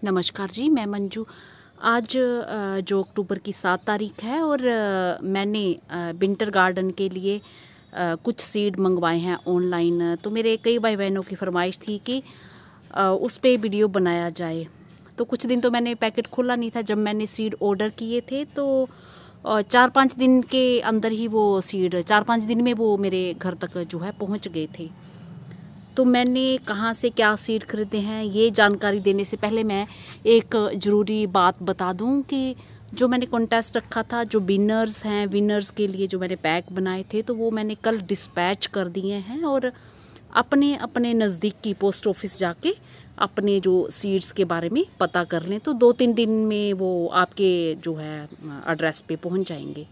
नमस्कार जी, मैं मंजू। आज जो अक्टूबर की 7 तारीख है और मैंने विंटर गार्डन के लिए कुछ सीड मंगवाए हैं ऑनलाइन। तो मेरे कई भाई बहनों की फरमाइश थी कि उस पे वीडियो बनाया जाए। तो कुछ दिन तो मैंने पैकेट खोला नहीं था। जब मैंने सीड ऑर्डर किए थे तो 4-5 दिन के अंदर ही वो सीड 4-5 दिन में वो मेरे घर तक जो है पहुंच गए थे। तो मैंने कहाँ से क्या सीड खरीदे हैं ये जानकारी देने से पहले मैं एक ज़रूरी बात बता दूं कि जो मैंने कॉन्टेस्ट रखा था, जो विनर्स हैं, विनर्स के लिए जो मैंने पैक बनाए थे तो वो मैंने कल डिस्पैच कर दिए हैं और अपने अपने नज़दीक की पोस्ट ऑफिस जाके अपने जो सीड्स के बारे में पता कर लें। तो 2-3 दिन में वो आपके जो है एड्रेस पे पहुंच जाएंगे।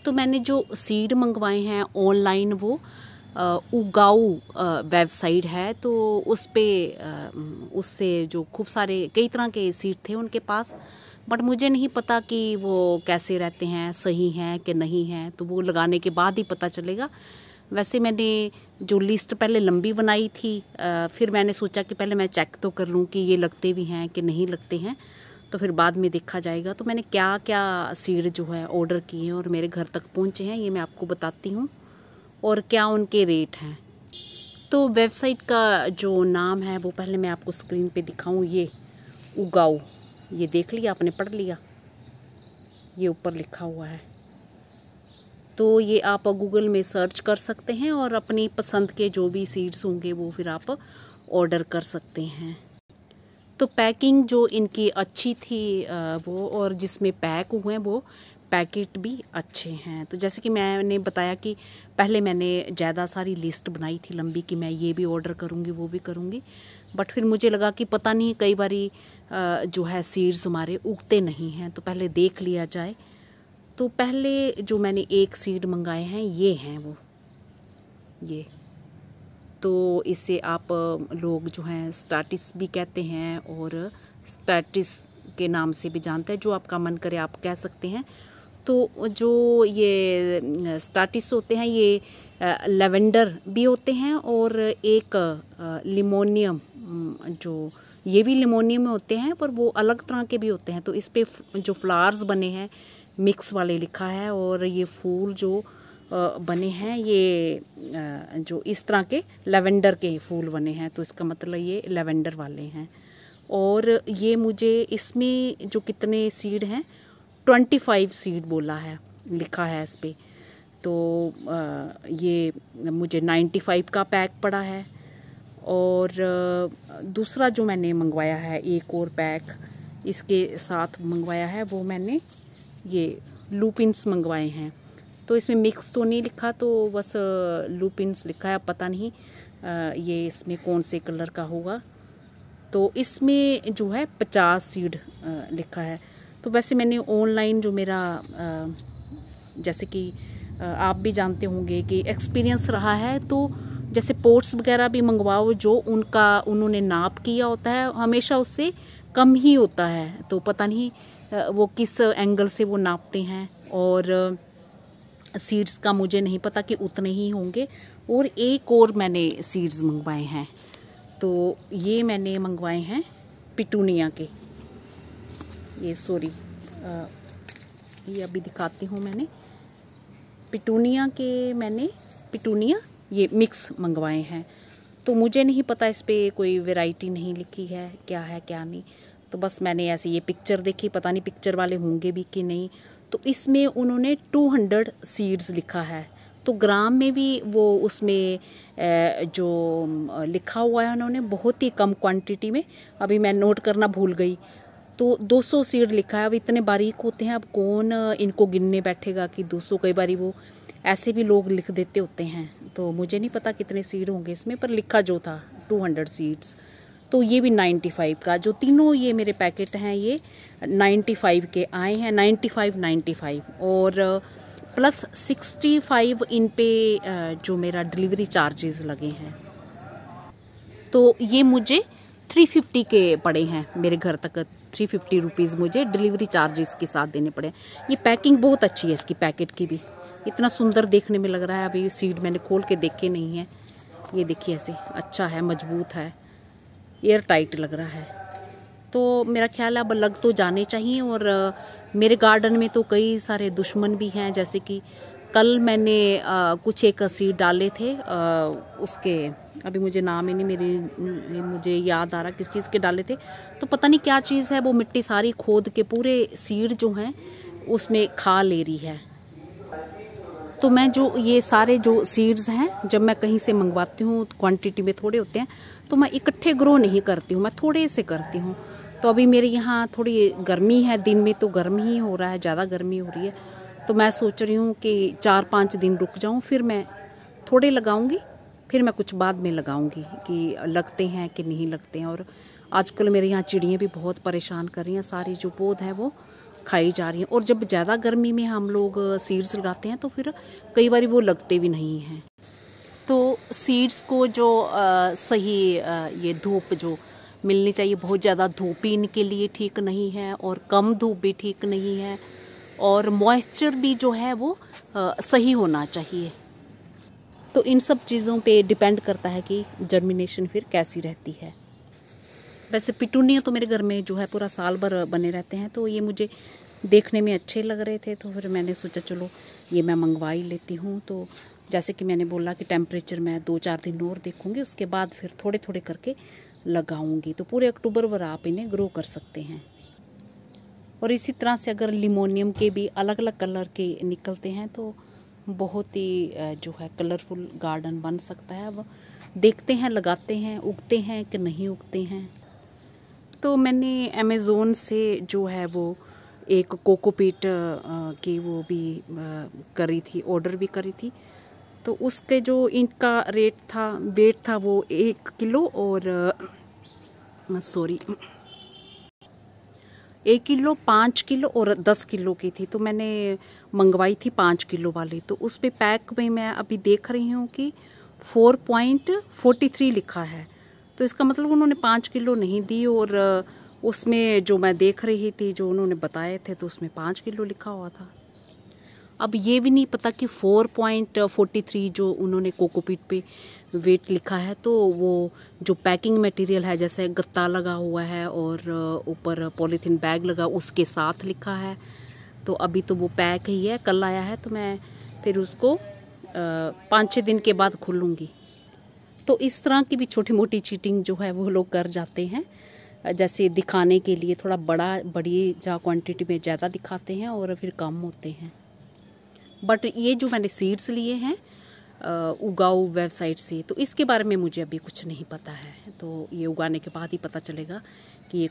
तो मैंने जो सीड मंगवाए हैं ऑनलाइन वो उगाऊ वेबसाइट है। तो उस पे उससे जो खूब सारे कई तरह के सीड थे उनके पास, बट मुझे नहीं पता कि वो कैसे रहते हैं, सही हैं कि नहीं हैं। तो वो लगाने के बाद ही पता चलेगा। वैसे मैंने जो लिस्ट पहले लंबी बनाई थी, फिर मैंने सोचा कि पहले मैं चेक तो कर लूँ कि ये लगते भी हैं कि नहीं लगते हैं, तो फिर बाद में देखा जाएगा। तो मैंने क्या क्या सीड जो है ऑर्डर किए हैं और मेरे घर तक पहुँचे हैं ये मैं आपको बताती हूँ और क्या उनके रेट हैं। तो वेबसाइट का जो नाम है वो पहले मैं आपको स्क्रीन पे दिखाऊं। ये उगाऊ, ये देख लिया आपने, पढ़ लिया, ये ऊपर लिखा हुआ है। तो ये आप गूगल में सर्च कर सकते हैं और अपनी पसंद के जो भी सीड्स होंगे वो फिर आप ऑर्डर कर सकते हैं। तो पैकिंग जो इनकी अच्छी थी वो, और जिसमें पैक हुए हैं वो पैकेट भी अच्छे हैं। तो जैसे कि मैंने बताया कि पहले मैंने ज़्यादा सारी लिस्ट बनाई थी लंबी कि मैं ये भी ऑर्डर करूँगी वो भी करूँगी, बट फिर मुझे लगा कि पता नहीं कई बारी जो है सीड्स हमारे उगते नहीं हैं, तो पहले देख लिया जाए। तो पहले जो मैंने एक सीड मंगाए हैं ये हैं वो, ये तो इसे आप लोग जो हैं स्टाटिस भी कहते हैं और स्टैटिस के नाम से भी जानते हैं, जो आपका मन करे आप कह सकते हैं। तो जो ये स्टाटिस होते हैं ये लेवेंडर भी होते हैं और एक लिमोनियम, जो ये भी लिमोनियम में होते हैं पर वो अलग तरह के भी होते हैं। तो इस पे जो फ्लावर्स बने हैं मिक्स वाले लिखा है, और ये फूल जो बने हैं ये जो इस तरह के लेवेंडर के फूल बने हैं, तो इसका मतलब ये लेवेंडर वाले हैं। और ये मुझे इसमें जो कितने सीड हैं 25 सीड बोला है, लिखा है इस पर। तो ये मुझे 95 का पैक पड़ा है। और दूसरा जो मैंने मंगवाया है एक और पैक इसके साथ मंगवाया है, वो मैंने ये लूपिन्स मंगवाए हैं। तो इसमें मिक्स तो नहीं लिखा, तो बस लूपिन्स लिखा है, पता नहीं ये इसमें कौन से कलर का होगा। तो इसमें जो है 50 सीड लिखा है। तो वैसे मैंने ऑनलाइन जो मेरा जैसे कि आप भी जानते होंगे कि एक्सपीरियंस रहा है, तो जैसे पोट्स वगैरह भी मंगवाओ जो उन्होंने नाप किया होता है हमेशा उससे कम ही होता है। तो पता नहीं वो किस एंगल से वो नापते हैं, और सीड्स का मुझे नहीं पता कि उतने ही होंगे। और एक और मैंने सीड्स मंगवाए हैं, तो ये मैंने मंगवाए हैं पिटूनिया के, ये सॉरी ये अभी दिखाती हूँ। मैंने पिटूनिया के पिटूनिया ये मिक्स मंगवाए हैं। तो मुझे नहीं पता, इस पर कोई वैरायटी नहीं लिखी है क्या है क्या नहीं। तो बस मैंने ऐसे ये पिक्चर देखी, पता नहीं पिक्चर वाले होंगे भी कि नहीं। तो इसमें उन्होंने 200 सीड्स लिखा है, तो ग्राम में भी वो उसमें जो लिखा हुआ है उन्होंने बहुत ही कम क्वांटिटी में, अभी मैं नोट करना भूल गई। तो 200 सीड लिखा है। अब इतने बारीक होते हैं, अब कौन इनको गिनने बैठेगा कि 200, कई बारी वो ऐसे भी लोग लिख देते होते हैं। तो मुझे नहीं पता कितने सीड होंगे इसमें, पर लिखा जो था 200 सीड्स। तो ये भी 95 का, जो तीनों ये मेरे पैकेट हैं ये 95 के आए हैं, 95 और प्लस 65 इन पे जो मेरा डिलीवरी चार्जेस लगे हैं। तो ये मुझे 350 के पड़े हैं मेरे घर तक, 350 रुपीज़ मुझे डिलीवरी चार्जेस के साथ देने पड़े। ये पैकिंग बहुत अच्छी है इसकी, पैकेट की भी इतना सुंदर देखने में लग रहा है। अभी सीड मैंने खोल के देखे नहीं है, ये देखिए ऐसे अच्छा है, मजबूत है, एयर टाइट लग रहा है। तो मेरा ख्याल है अब लग तो जाने चाहिए। और मेरे गार्डन में तो कई सारे दुश्मन भी हैं, जैसे कि कल मैंने कुछ एक सीड डाले थे, उसके अभी मुझे नाम ही नहीं मुझे याद आ रहा किस चीज़ के डाले थे। तो पता नहीं क्या चीज़ है, वो मिट्टी सारी खोद के पूरे सीड जो हैं उसमें खा ले रही है। तो मैं जो ये सारे जो सीड्स हैं, जब मैं कहीं से मंगवाती हूँ क्वांटिटी में थोड़े होते हैं, तो मैं इकट्ठे ग्रो नहीं करती हूँ, मैं थोड़े से करती हूँ। तो अभी मेरे यहाँ थोड़ी गर्मी है, दिन में तो गर्म ही हो रहा है, ज़्यादा गर्मी हो रही है। तो मैं सोच रही हूँ कि 4-5 दिन रुक जाऊँ, फिर मैं थोड़े लगाऊंगी, फिर मैं कुछ बाद में लगाऊंगी कि लगते हैं कि नहीं लगते हैं। और आजकल मेरे यहाँ चिड़ियाँ भी बहुत परेशान कर रही हैं, सारी जो पौध है वो खाई जा रही हैं। और जब ज़्यादा गर्मी में हम लोग सीड्स लगाते हैं तो फिर कई बार वो लगते भी नहीं हैं। तो सीड्स को जो सही ये धूप जो मिलनी चाहिए, बहुत ज़्यादा धूप भी इनके लिए ठीक नहीं है और कम धूप भी ठीक नहीं है, और मॉइस्चर भी जो है वो सही होना चाहिए। तो इन सब चीज़ों पे डिपेंड करता है कि जर्मिनेशन फिर कैसी रहती है। वैसे पिटूनिया तो मेरे घर में जो है पूरा साल भर बने रहते हैं, तो ये मुझे देखने में अच्छे लग रहे थे, तो फिर मैंने सोचा चलो ये मैं मंगवा ही लेती हूँ। तो जैसे कि मैंने बोला कि टेम्परेचर मैं 2-4 दिन और देखूँगी, उसके बाद फिर थोड़े थोड़े करके लगाऊंगी। तो पूरे अक्टूबर भर आप इन्हें ग्रो कर सकते हैं। और इसी तरह से अगर लिमोनियम के भी अलग अलग कलर के निकलते हैं तो बहुत ही जो है कलरफुल गार्डन बन सकता है। अब देखते हैं, लगाते हैं, उगते हैं कि नहीं उगते हैं। तो मैंने अमेज़ोन से जो है वो एक कोकोपीट की वो भी करी थी, ऑर्डर भी करी थी। तो उसके जो इनका रेट था, वेट था वो 1 किलो और 1 किलो, 5 किलो और 10 किलो की थी। तो मैंने मंगवाई थी 5 किलो वाली। तो उस पे पैक में मैं अभी देख रही हूँ कि 4.43 लिखा है। तो इसका मतलब उन्होंने 5 किलो नहीं दी, और उसमें जो मैं देख रही थी जो उन्होंने बताए थे तो उसमें 5 किलो लिखा हुआ था। अब ये भी नहीं पता कि 4.43 जो उन्होंने कोकोपीट पे वेट लिखा है, तो वो जो पैकिंग मटेरियल है, जैसे गत्ता लगा हुआ है और ऊपर पॉलीथीन बैग लगा, उसके साथ लिखा है। तो अभी तो वो पैक ही है, कल आया है, तो मैं फिर उसको 5-6 दिन के बाद खोलूँगी। तो इस तरह की भी छोटी मोटी चीटिंग जो है वो लोग कर जाते हैं, जैसे दिखाने के लिए थोड़ा बड़ी क्वांटिटी में ज़्यादा दिखाते हैं और फिर कम होते हैं। बट ये जो मैंने सीड्स लिए हैं उगाऊ वेबसाइट से, तो इसके बारे में मुझे अभी कुछ नहीं पता है। तो ये उगाने के बाद ही पता चलेगा कि ये